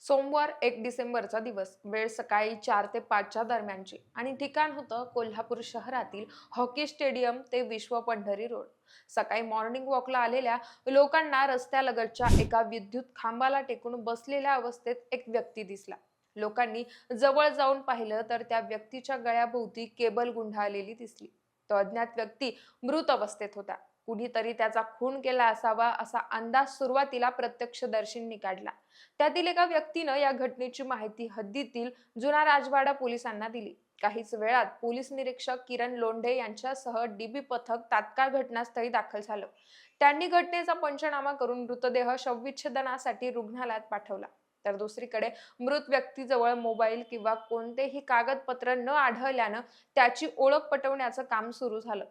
सोमवार 1 डिसेंबरचा दिवस, वेळ सकाळी 4 ते 5च्या दरम्यानची आणि ठिकाण होतं कोल्हापूर शहरातील हॉकी स्टेडियम ते विश्व पंढरी रोड. सकाळी मॉर्निंग वॉकला आलेल्या लोकांना रस्त्यालगतच्या एका विद्युत खांबाला टेकून बसलेल्या अवस्थेत एक व्यक्ती दिसला. लोकांनी जवळ जाऊन पाहिलं तर त्या व्यक्तीच्या गळ्याभोवती केबल गुंडाळलेली दिसली. तो अज्ञात व्यक्ती मृत अवस्थेत होता. कुणीतरी त्याचा खून केला असावा असा अंदाज सुरुवातीला प्रत्यक्षदर्शींनी काढला. त्यातील एका व्यक्तीनं या घटनेची माहिती हद्दीतील जुना राजवाडा पोलिसांना दिली. काहीच वेळात पोलीस निरीक्षक किरण लोंढे यांच्यासह डीबी पथक तात्काळ घटनास्थळी दाखल झालं. त्यांनी घटनेचा पंचनामा करून मृतदेह शवविच्छेदनासाठी रुग्णालयात पाठवला. तर दुसरीकडे मृत व्यक्तीजवळ मोबाईल किंवा कोणतेही कागदपत्र न आढळल्यानं त्याची ओळख पटवण्याचं काम सुरू झालं.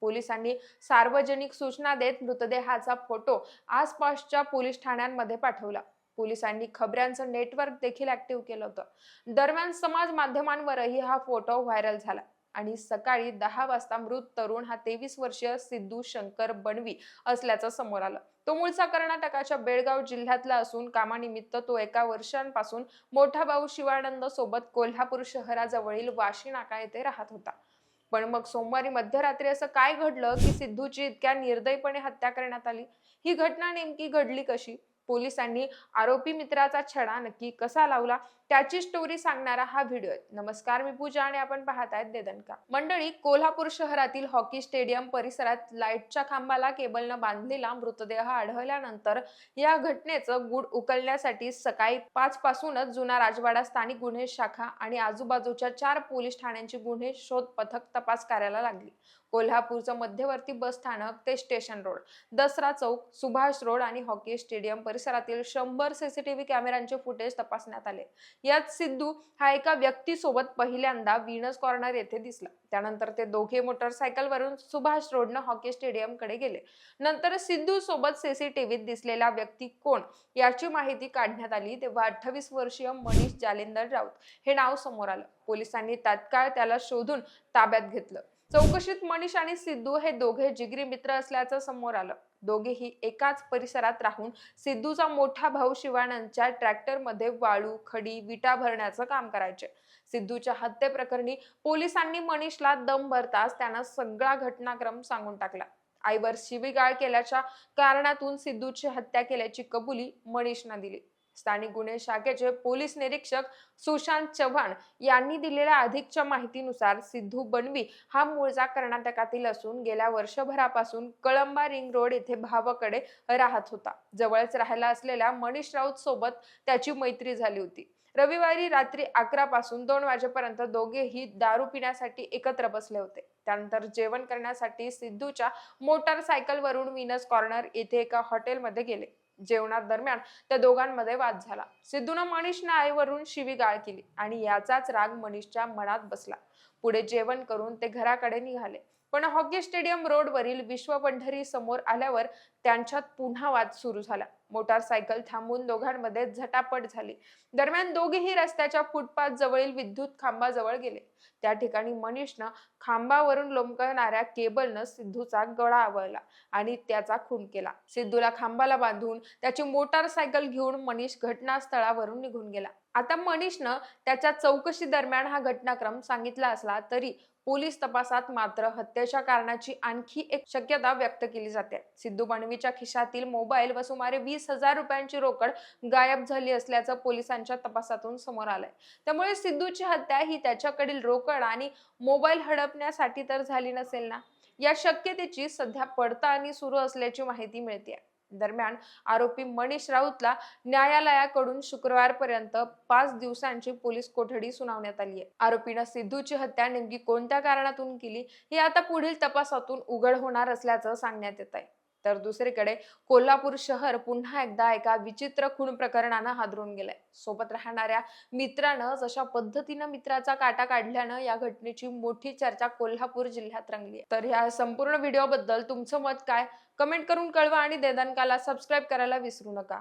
पोलिसांनी सार्वजनिक सूचना देत मृतदेहाचा फोटो आसपासच्या पोलीस ठाण्यांमध्ये पाठवला. पोलिसांनी खबऱ्यांचं नेटवर्क देखील ऍक्टिव्ह केलं होतं. दरम्यान समाज माध्यमांवरही हा फोटो व्हायरल झाला आणि सकाळी 10 वाजता मृत तरुण हा 23 वर्षीय सिद्धू शंकर बनवी असल्याचं समोर आलं. तो मूळचा कर्नाटकाच्या बेळगाव जिल्ह्यातला असून कामानिमित्त तो एका वर्षांपासून मोठा भाऊ शिवानंद सोबत कोल्हापूर शहराजवळील वाशी नाका येथे राहत होता. पण मग सोमवारी मध्यरात्री असं काय घडलं की सिद्धूची इतक्या निर्दयीपणे हत्या करण्यात आली? ही घटना नेमकी घडली कशी? पोलिसांनी आरोपी मित्राचा छडा नक्की कसा लावला, त्याची स्टोरी सांगणारा हा व्हिडिओ आहे. नमस्कार, मी पूजा आणि आपण पाहतायत देदनका. मंडळी, कोल्हापूर शहरातील हॉकी स्टेडियम परिसरात लाईटच्या खांबाला केबलनं बांधलेला मृतदेह आढळल्यानंतर या घटनेचं गूढ उकलण्यासाठी सकाळी 5 पासूनच जुना राजवाडा स्थानिक गुन्हे शाखा आणि आजूबाजूच्या 4 पोलीस ठाण्यांची गुन्हे शोध पथक तपास करायला लागली. कोल्हापूरचं मध्यवर्ती बस स्थानक ते station road, Dasara Chowk, Subhash road आणि हॉकी स्टेडियम परिसरातील 100 सीसीटीव्ही कॅमेऱ्यांचे फुटेज तपासण्यात आले. यात सिद्धू हा एका व्यक्तीसोबत पहिल्यांदा विनस कॉर्नर येथे दिसला. त्यानंतर ते दोघे मोटरसायकलवरून सुभाष रोडनं हॉकी स्टेडियम कडे गेले. नंतर सिद्धू सोबत सीसीटीव्हीत दिसलेला व्यक्ती कोण याची माहिती काढण्यात आली तेव्हा 28 वर्षीय मनीष जालेंदर राऊत हे नाव समोर आलं. पोलिसांनी तात्काळ त्याला शोधून ताब्यात घेतलं. चौकशीत मनीष आणि सिद्धू हे दोघे जिगरी मित्र असल्याचं समोर आलं. दोघेही एकाच परिसरात राहून सिद्धूचा मोठा भाऊ शिवानंदच्या ट्रॅक्टरमध्ये वाळू, खडी, विटा भरण्याचं काम करायचे. सिद्धूच्या हत्येप्रकरणी पोलिसांनी मनीषला दम भरताच त्यानं सगळा घटनाक्रम सांगून टाकला. आईवर शिवीगाळ केल्याच्या कारणातून सिद्धूची हत्या केल्याची कबुली मनीषनं दिली. स्थानिक गुन्हे शाखेचे पोलीस निरीक्षक सुशांत चव्हाण यांनी दिलेल्या अधिकच्या माहितीनुसार सिद्धू बनवी हा मूळचा कर्नाटकातील असून गेल्या वर्षभरापासून कळंबा रिंग रोड येथे भावाकडे राहत होता. जवळच राहायला असलेल्या मनीष राऊत सोबत त्याची मैत्री झाली होती. रविवारी रात्री 11 पासून 2 वाजेपर्यंत दोघेही दारू पिण्यासाठी एकत्र बसले होते. त्यानंतर जेवण करण्यासाठी सिद्धूच्या मोटारसायकलवरून विनस कॉर्नर येथे एका हॉटेलमध्ये गेले. जेवणादरम्यान त्या दोघांमध्ये वाद झाला. सिद्धूनं मनीषने आईवरून शिवीगाळ केली आणि याचाच राग मनीषच्या मनात बसला. पुढे जेवण करून ते घराकडे निघाले. पण हॉकी स्टेडियम रोडवरील विश्व पंढरी समोर आल्यावर त्यांच्यात पुन्हा वाद सुरू झाला. मोटारसायकल थांबून दोघांमध्ये झटापट झाली. दरम्यान दोघेही रस्त्याच्या फुटपाथ जवळील विद्युत खांबाजवळ गेले. त्या ठिकाणी मनीषनं खांबावरून लोंबकळणाऱ्या केबलनं सिद्धूचा गळा आवळला आणि त्याचा खून केला. सिद्धूला खांबाला बांधून त्याची मोटारसायकल घेऊन मनीष घटनास्थळावरून निघून गेला. आता मनीषनं त्याच्या चौकशी दरम्यान हा घटनाक्रम सांगितला असला तरी पोलीस तपासात मात्र हत्येच्या कारणाची आणखी एक शक्यता व्यक्त केली जाते. सिद्धू बनवीच्या खिशातील मोबाईल व सुमारे 20,000 रुपयांची रोकड गायब झाली असल्याचं पोलिसांच्या तपासातून समोर आलंय. त्यामुळे सिद्धूची हत्या ही त्याच्याकडील रोकड आणि मोबाईल हडपण्यासाठी तर झाली नसेल ना, या शक्यतेची सध्या पडताळणी सुरू असल्याची माहिती मिळते. दरम्यान आरोपी मनीष राऊतला न्यायालयाकडून शुक्रवारपर्यंत 5 दिवसांची पोलीस कोठडी सुनावण्यात आली आहे. आरोपीनं सिद्धूची हत्या नेमकी कोणत्या कारणातून केली हे आता पुढील तपासातून उघड होणार असल्याचं सांगण्यात येत आहे. तर दुसरीकडे कोल्हापूर शहर पुन्हा एकदा एका विचित्र खून प्रकरणानं हादरून गेलंय. सोबत राहणाऱ्या मित्रानं जशा पद्धतीनं मित्राचा काटा काढल्यानं या घटनेची मोठी चर्चा कोल्हापूर जिल्ह्यात रंगली आहे. तर ह्या संपूर्ण व्हिडिओबद्दल तुमचं मत काय, कमेंट करून कळवा आणि देदनकाला सबस्क्राईब करायला विसरू नका.